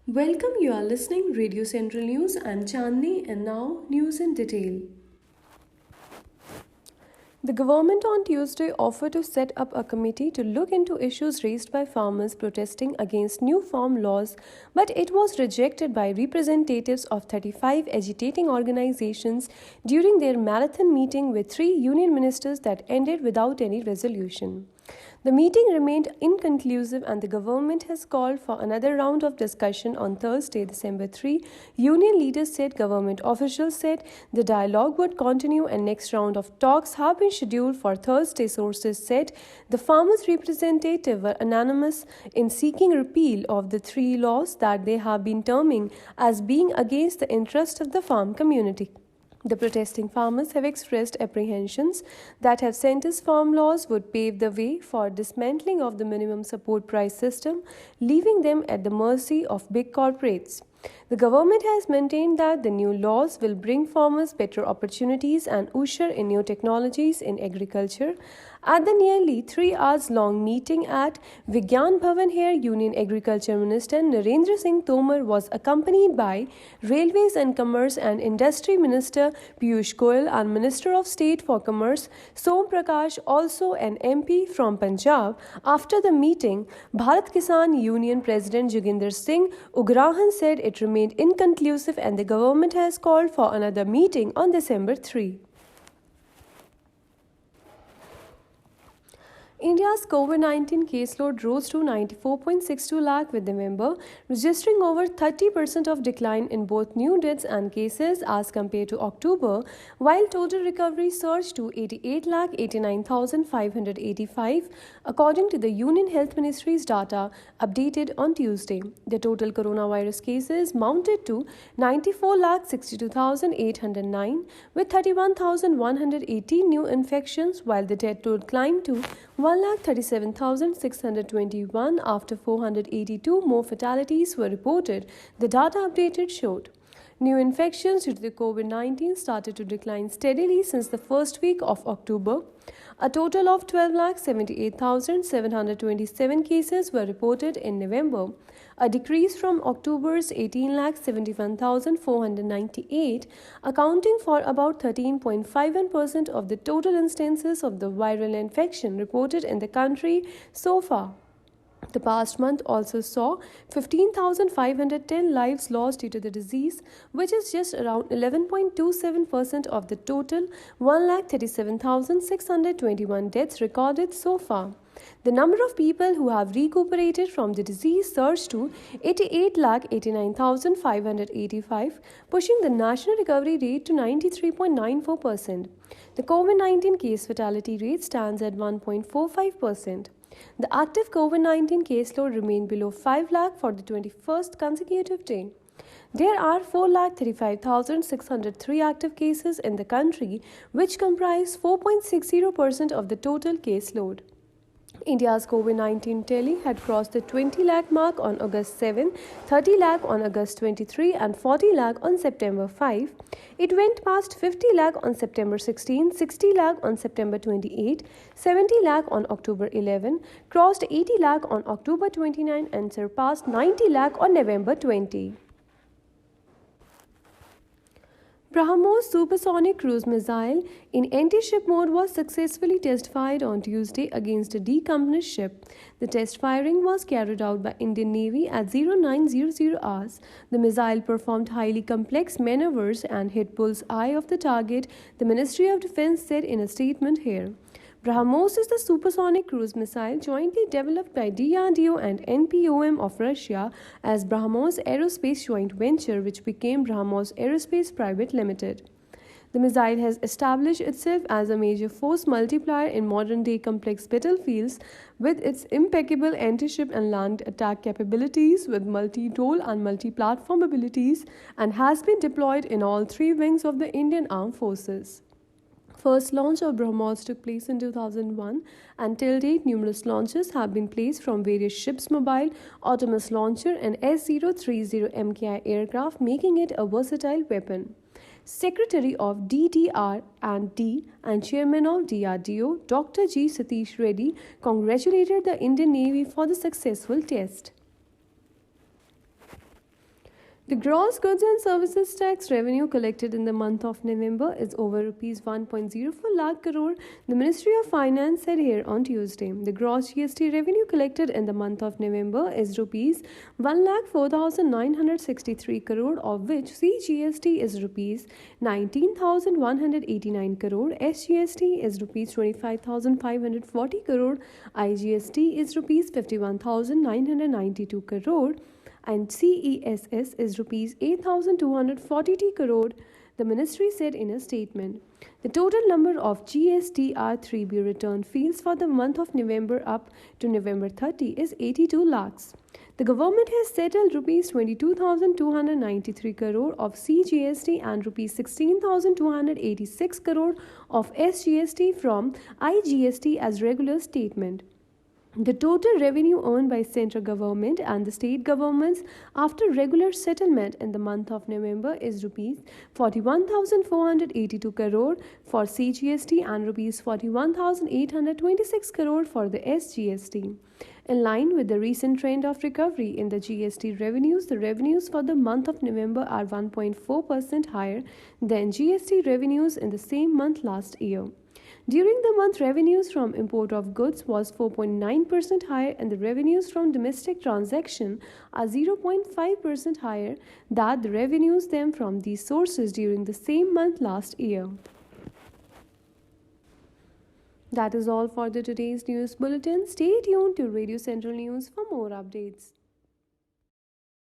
Welcome, you are listening Radio Central News. I'm Chandni and now news in detail. The government on Tuesday offered to set up a committee to look into issues raised by farmers protesting against new farm laws, but it was rejected by representatives of 35 agitating organizations during their marathon meeting with three union ministers that ended without any resolution. The meeting remained inconclusive and the government has called for another round of discussion on Thursday, December 3. Union leaders said government officials said the dialogue would continue and next round of talks have been scheduled for Thursday. Sources said the farmers' representatives were unanimous in seeking repeal of the three laws that they have been terming as being against the interest of the farm community. The protesting farmers have expressed apprehensions that have sentenced farm laws would pave the way for dismantling of the minimum support price system, leaving them at the mercy of big corporates. The government has maintained that the new laws will bring farmers better opportunities and usher in new technologies in agriculture. At the nearly 3 hours long meeting at Vigyan Bhavan here, Union Agriculture Minister Narendra Singh Tomar was accompanied by Railways and Commerce and Industry Minister Piyush Goyal and Minister of State for Commerce Som Prakash, also an MP from Punjab. After the meeting, Bharat Kisan Union President Joginder Singh Ugrahan said it remained inconclusive and the government has called for another meeting on December 3. India's COVID-19 caseload rose to 94.62 lakh with November, registering over 30% of decline in both new deaths and cases as compared to October, while total recovery surged to 88,89,585, according to the Union Health Ministry's data updated on Tuesday. The total coronavirus cases mounted to 94,62,809, with 31,118 new infections, while the death toll climbed to 1,37,621 after 482 more fatalities were reported, the data updated showed. New infections due to the COVID-19 started to decline steadily since the first week of October. A total of 12,78,727 cases were reported in November, a decrease from October's 18,71,498, accounting for about 13.51% of the total instances of the viral infection reported in the country so far. The past month also saw 15,510 lives lost due to the disease, which is just around 11.27% of the total 1,37,621 deaths recorded so far. The number of people who have recuperated from the disease surged to 88,89,585, pushing the national recovery rate to 93.94%. The COVID-19 case fatality rate stands at 1.45%. The active COVID-19 caseload remained below 5 lakh for the 21st consecutive day. There are 4,35,603 active cases in the country, which comprise 4.60% of the total caseload. India's COVID-19 tally had crossed the 20 lakh mark on August 7, 30 lakh on August 23 and 40 lakh on September 5. It went past 50 lakh on September 16, 60 lakh on September 28, 70 lakh on October 11, crossed 80 lakh on October 29 and surpassed 90 lakh on November 20. BrahMos supersonic cruise missile in anti-ship mode was successfully test-fired on Tuesday against a decommissioned ship. The test firing was carried out by Indian Navy at 0900 hours. The missile performed highly complex maneuvers and hit bull's eye of the target, the Ministry of Defense said in a statement here. BrahMos is the supersonic cruise missile jointly developed by DRDO and NPOM of Russia as BrahMos Aerospace joint venture, which became BrahMos Aerospace Private Limited. The missile has established itself as a major force multiplier in modern-day complex battlefields with its impeccable anti-ship and land attack capabilities with multi-role and multi-platform abilities and has been deployed in all three wings of the Indian Armed Forces. First launch of BrahMos took place in 2001 and till date numerous launches have been placed from various ships, mobile, autonomous launcher and S-030 MKI aircraft, making it a versatile weapon. Secretary of DDR&D and Chairman of DRDO, Dr. G. Satish Reddy, congratulated the Indian Navy for the successful test. The gross goods and services tax revenue collected in the month of November is over rupees 1.04 lakh crore, the Ministry of Finance said here on Tuesday. The gross GST revenue collected in the month of November is rupees 1,04,963 crore, of which CGST is rupees 19,189 crore, SGST is rupees 25,540 crore, IGST is rupees 51,992 crore, and CESS is rupees 8,240 crore, the ministry said in a statement. The total number of GSTR3B return fields for the month of November up to November 30 is 82 lakhs. The government has settled rupees 22,293 crore of CGST and rupees 16,286 crore of SGST from IGST as regular statement. The total revenue earned by central government and the state governments after regular settlement in the month of November is rupees 41,482 crore for CGST and rupees 41,826 crore for the SGST. In line with the recent trend of recovery in the GST revenues, the revenues for the month of November are 1.4% higher than GST revenues in the same month last year. During the month, revenues from import of goods was 4.9% higher and the revenues from domestic transaction are 0.5% higher than the revenues them from these sources during the same month last year. That is all for the today's news bulletin. Stay tuned to Radio Central News for more updates.